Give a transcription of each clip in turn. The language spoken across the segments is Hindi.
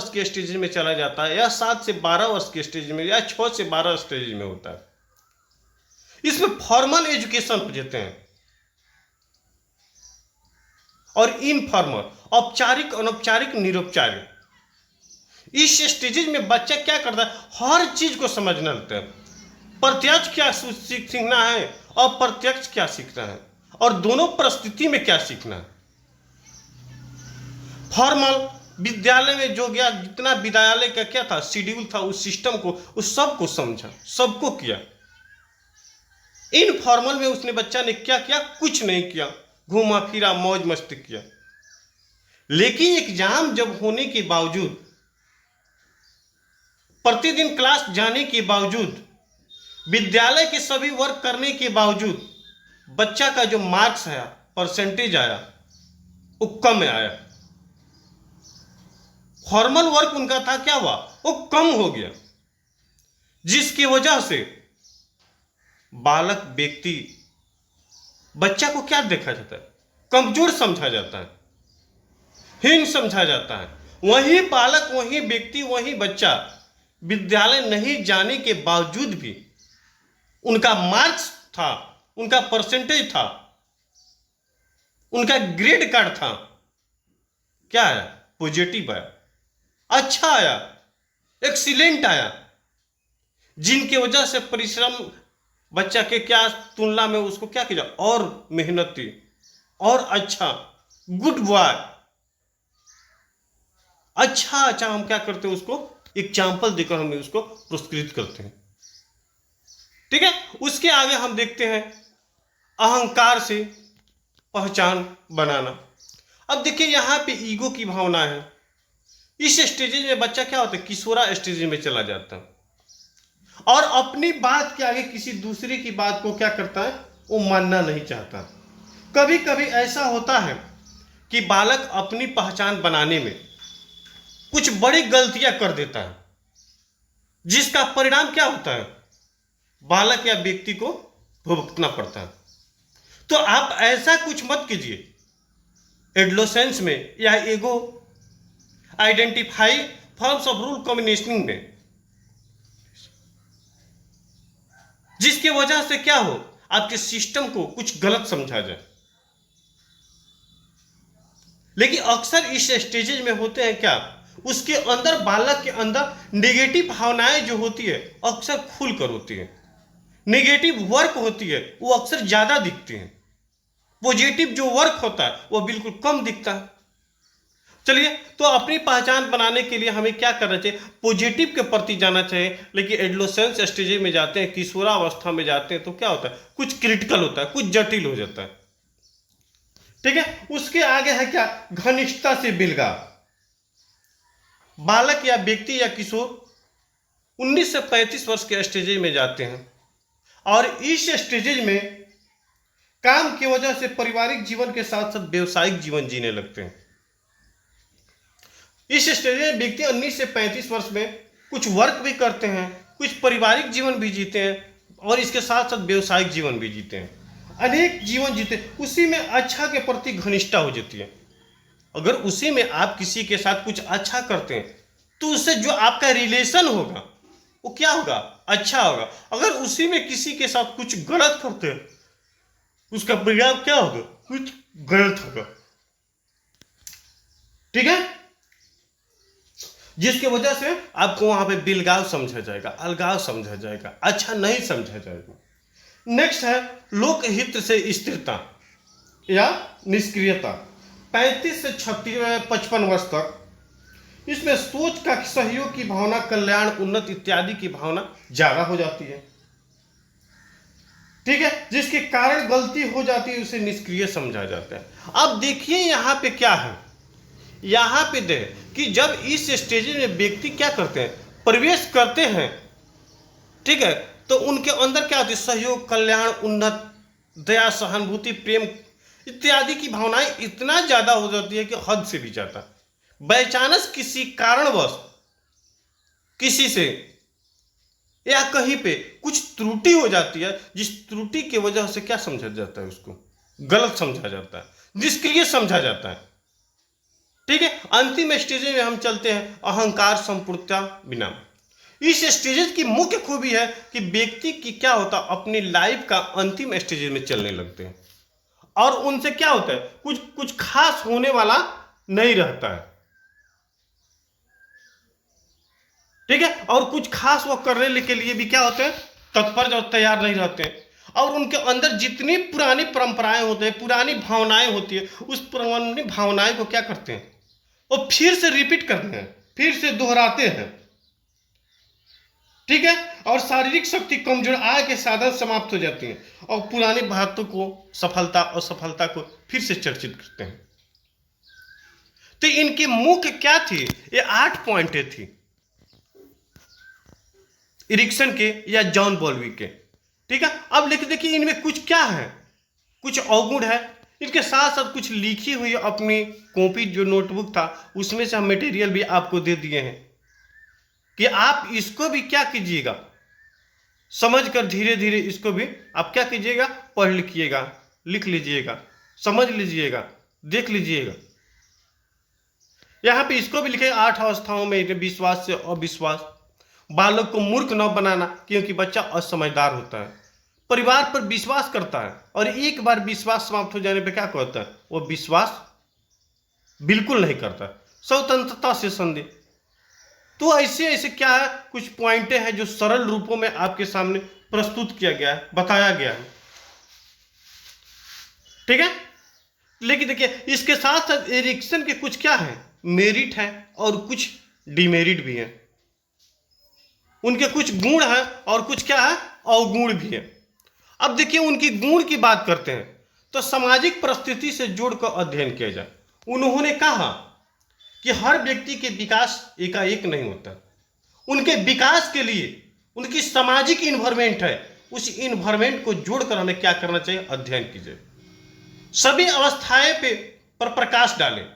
वर्ष के स्टेज में चला जाता है, या 7 से 12 वर्ष के स्टेज में, या 6 से 12 स्टेज में होता है। इसमें फॉर्मल एजुकेशन हो जाते हैं और इनफॉर्मल, औपचारिक, अनौपचारिक, निरौपचारिक। इस स्टेज में बच्चा क्या करता है, हर चीज को समझना लगता है। प्रत्यक्ष क्या सीखना है, अप्रत्यक्ष क्या सीखना है, और दोनों परिस्थिति में क्या सीखना है। फॉर्मल विद्यालय में जो गया, जितना विद्यालय का क्या था शेड्यूल था, उस सिस्टम को, उस सबको समझा, सबको किया। इनफॉर्मल में उसने बच्चा ने क्या किया, कुछ नहीं किया, घूमा फिरा, मौज मस्ती किया। लेकिन एग्जाम जब होने के बावजूद, प्रतिदिन क्लास जाने के बावजूद, विद्यालय के सभी वर्क करने के बावजूद बच्चा का जो मार्क्स आया, परसेंटेज आया, वो कम आया। फॉर्मल वर्क उनका था, क्या हुआ, वो कम हो गया, जिसकी वजह से बालक व्यक्ति, बच्चा को क्या देखा जाता है, कमजोर समझा जाता है, हीन समझा जाता है। वही बालक, वही व्यक्ति, वही बच्चा विद्यालय नहीं जाने के बावजूद भी उनका मार्क्स था, उनका परसेंटेज था, उनका ग्रेड कार्ड था, क्या आया, पॉजिटिव आया, अच्छा आया, एक्सीलेंट आया, जिनकी वजह से परिश्रम बच्चा के क्या तुलना में उसको क्या किया, और मेहनती, और अच्छा, गुड बॉय, अच्छा हम क्या करते हैं, उसको एग्जाम्पल देकर हम उसको पुरस्कृत करते हैं। ठीक है, उसके आगे हम देखते हैं अहंकार से पहचान बनाना। अब देखिए यहां पे ईगो की भावना है। इस स्टेज में बच्चा क्या होता है, किशोरा स्टेज में चला जाता है, और अपनी बात के आगे किसी दूसरे की बात को क्या करता है, वो मानना नहीं चाहता। कभी कभी ऐसा होता है कि बालक अपनी पहचान बनाने में कुछ बड़ी गलतियां कर देता है, जिसका परिणाम क्या होता है, बालक या व्यक्ति को भुगतना पड़ता है। तो आप ऐसा कुछ मत कीजिए एडोलेसेंस में या ego identify forms of rule combinationing में, जिसकी वजह से क्या हो, आपके सिस्टम को कुछ गलत समझा जाए। लेकिन अक्सर इस स्टेजेज में होते हैं क्या, उसके अंदर, बालक के अंदर नेगेटिव भावनाएं जो होती है अक्सर खुल कर होती है, नेगेटिव वर्क होती है वो अक्सर ज्यादा दिखती है, पॉजिटिव जो वर्क होता है वो बिल्कुल कम दिखता है। चलिए, तो अपनी पहचान बनाने के लिए हमें क्या करना चाहिए, पॉजिटिव के प्रति जाना चाहिए। लेकिन एडोलेसेंस स्टेज में जाते हैं, किशोरावस्था में जाते हैं, तो क्या होता है, कुछ क्रिटिकल होता है, कुछ जटिल हो जाता है। ठीक है, उसके आगे है क्या, घनिष्ठता से बिलगाव। बालक या व्यक्ति या किशोर 19 से 35 वर्ष के स्टेज में जाते हैं, और इस स्टेज में काम की वजह से पारिवारिक जीवन के साथ साथ व्यवसायिक जीवन जीने लगते हैं। इस स्टेज में व्यक्ति 19 से 35 वर्ष में कुछ वर्क भी करते हैं, कुछ पारिवारिक जीवन भी जीते हैं, और इसके साथ साथ व्यवसायिक जीवन भी जीते हैं, अनेक जीवन जीते। उसी में अच्छा के प्रति घनिष्ठता हो जाती है। अगर उसी में आप किसी के साथ कुछ अच्छा करते हैं तो उससे जो आपका रिलेशन होगा वो क्या होगा, अच्छा होगा। अगर उसी में किसी के साथ कुछ गलत करते हैं, उसका परिणाम क्या होगा, कुछ गलत होगा। ठीक है, जिसकी वजह से आपको वहां पे बिलगाव समझा जाएगा, अलगाव समझा जाएगा, अच्छा नहीं समझा जाएगा। नेक्स्ट है लोकहित से स्थिरता या निष्क्रियता। 35 से 55 वर्ष तक इसमें सोच का सहयोग की भावना, कल्याण, उन्नत इत्यादि की भावना ज्यादा हो जाती है। ठीक है, जिसके कारण गलती हो जाती है उसे निष्क्रिय समझा जाता है। अब देखिए यहां पे क्या है, यहां पे दे कि जब इस स्टेज में व्यक्ति क्या करते हैं, प्रवेश करते हैं, ठीक है, तो उनके अंदर क्या होती है, सहयोग, कल्याण, उन्नत, दया, सहानुभूति, प्रेम इत्यादि की भावनाएं इतना ज्यादा हो जाती है कि हद से भी ज्यादा। बायचानस किसी कारणवश किसी से या कहीं पे कुछ त्रुटि हो जाती है, जिस त्रुटि की वजह से क्या समझा जाता है, उसको गलत समझा जाता है, निष्क्रिय समझा जाता है। ठीक है। अंतिम स्टेज में हम चलते हैं अहंकार संपूर्णता विनाश। इस स्टेज की मुख्य खूबी है कि व्यक्ति की क्या होता है, अपनी लाइफ का अंतिम स्टेज में चलने लगते हैं और उनसे क्या होता है, कुछ कुछ खास होने वाला नहीं रहता है। ठीक है। और कुछ खास वो करने के लिए भी क्या होते हैं, तत्पर और तैयार नहीं रहते हैं। और उनके अंदर जितनी पुरानी परंपराएं होती हैं, पुरानी भावनाएं होती है, उस पुरानी भावनाएं को क्या करते हैं, वो फिर से रिपीट करते हैं, फिर से दोहराते हैं। ठीक है। और शारीरिक शक्ति कमजोर, आय के साधन समाप्त हो जाती हैं और पुरानी बातों को, सफलता और सफलता को फिर से चर्चित करते हैं। तो इनकी मुख्य क्या थी, ये 8 पॉइंटें थी इरिक्सन के या जॉन बॉल्वी के। ठीक है। अब लिख देखिए इनमें कुछ क्या है, कुछ अवगुण है, इसके साथ साथ कुछ लिखी हुई अपनी कॉपी जो नोटबुक था उसमें से हम मटेरियल भी आपको दे दिए हैं कि आप इसको भी क्या कीजिएगा, समझकर धीरे धीरे इसको भी आप क्या कीजिएगा, पढ़ लिखिएगा, लिख लीजिएगा, समझ लीजिएगा, देख लीजिएगा। यहां पे इसको भी लिखे 8 अवस्थाओं में विश्वास से अविश्वास, बालक को मूर्ख न बनाना क्योंकि बच्चा असमझदार होता है, परिवार पर विश्वास करता है और एक बार विश्वास समाप्त हो जाने पे क्या करता है, वो विश्वास बिल्कुल नहीं करता, स्वतंत्रता से संदेह। तो ऐसे ऐसे क्या है, कुछ पॉइंटें हैं जो सरल रूपों में आपके सामने प्रस्तुत किया गया है, बताया गया है। ठीक है। लेकिन देखिए इसके साथ साथ एरिक्सन के कुछ क्या है, मेरिट है और कुछ डिमेरिट भी है। उनके कुछ गुण है और कुछ क्या है, अवगुण भी है। अब देखिए उनकी गुण की बात करते हैं तो सामाजिक परिस्थिति से जोड़कर अध्ययन किया जाए। उन्होंने कहा कि हर व्यक्ति के विकास एकाएक नहीं होता, उनके विकास के लिए उनकी सामाजिक इन्वायरमेंट है, उस इन्वायरमेंट को जोड़कर हमें क्या करना चाहिए, अध्ययन कीजिए। सभी अवस्थाएं पर प्रकाश डालें।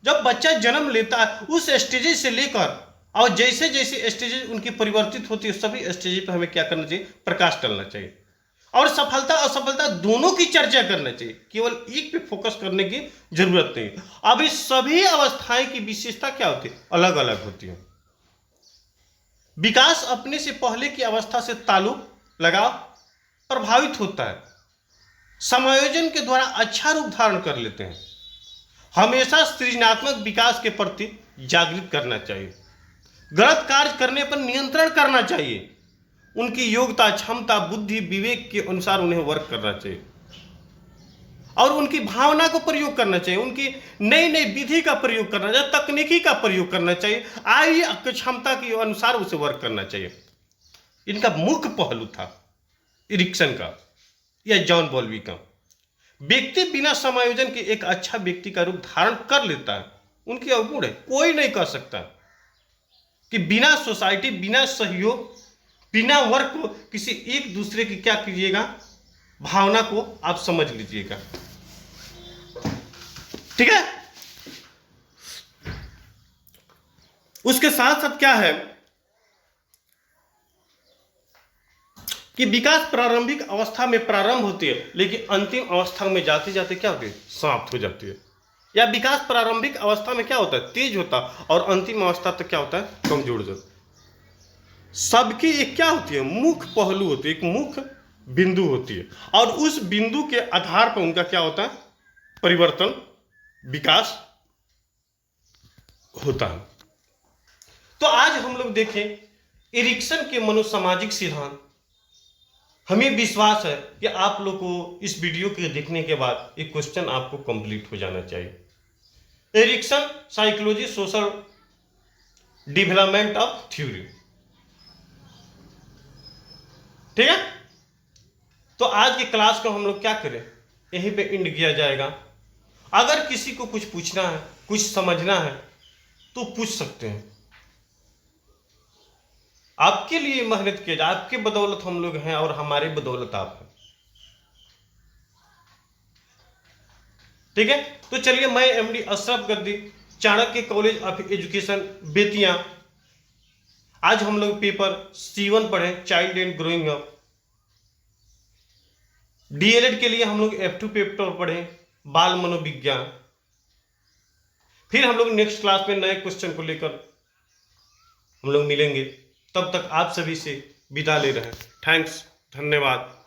जब बच्चा जन्म लेता है उस स्टेज से लेकर और जैसे जैसे स्टेज उनकी परिवर्तित होती है, सभी स्टेज पर हमें क्या करना चाहिए, प्रकाश डालना चाहिए और सफलता असफलता दोनों की चर्चा करना चाहिए, केवल एक पे फोकस करने की जरूरत नहीं। अब इस सभी अवस्थाएं की विशेषता क्या होती है, अलग अलग होती है। विकास अपने से पहले की अवस्था से ताल्लुक लगाव प्रभावित होता है, समायोजन के द्वारा अच्छा रूप धारण कर लेते हैं। हमेशा सृजनात्मक विकास के प्रति जागृत करना चाहिए, गलत कार्य करने पर नियंत्रण करना चाहिए, उनकी योग्यता क्षमता बुद्धि विवेक के अनुसार उन्हें वर्क करना चाहिए और उनकी भावना को प्रयोग करना चाहिए, उनकी नई नई विधि का प्रयोग करना चाहिए, तकनीकी का प्रयोग करना चाहिए, आय क्षमता के अनुसार उसे वर्क करना चाहिए। इनका मुख्य पहलू था इरिक्सन का या जॉन बॉल्वी का। व्यक्ति बिना समायोजन के एक अच्छा व्यक्ति का रूप धारण कर लेता है, उनकी अवगुण है। कोई नहीं कह सकता कि बिना सोसाइटी, बिना सहयोग, बिना वर्क को किसी एक दूसरे की क्या कीजिएगा, भावना को आप समझ लीजिएगा। ठीक है। उसके साथ साथ क्या है कि विकास प्रारंभिक अवस्था में प्रारंभ होती है लेकिन अंतिम अवस्था में जाते जाते क्या होती है, समाप्त हो जाती है। या विकास प्रारंभिक अवस्था में क्या होता है, तेज होता है और अंतिम अवस्था तक क्या होता है, कमजोर हो जाता है। सबकी एक क्या होती है, मुख्य पहलू होती है, एक मुख्य बिंदु होती है और उस बिंदु के आधार पर उनका क्या होता है, परिवर्तन, विकास होता है। तो आज हम लोग देखें इरिक्सन के मनोसामाजिक सिद्धांत। हमें विश्वास है कि आप लोग को इस वीडियो के देखने के बाद एक क्वेश्चन आपको कंप्लीट हो जाना चाहिए। Erikson psychology social development of theory. ठीक है। तो आज की क्लास को हम लोग क्या करें, यहीं पे एंड किया जाएगा। अगर किसी को कुछ पूछना है, कुछ समझना है तो पूछ सकते हैं। आपके लिए मेहनत किया जाए, आपके बदौलत हम लोग हैं और हमारे बदौलत आप हैं। ठीक है। तो चलिए, मैं MD Ashraf Gaddi, Chanakya college of education Bettiah. आज हम लोग पेपर C1 पढ़े, child and growing up. DElEd के लिए हम लोग F2 पेपर पढ़े, बाल मनोविज्ञान। फिर हम लोग नेक्स्ट क्लास में नए क्वेश्चन को लेकर हम लोग मिलेंगे। तब तक आप सभी से विदा ले रहे हैं। थैंक्स, धन्यवाद।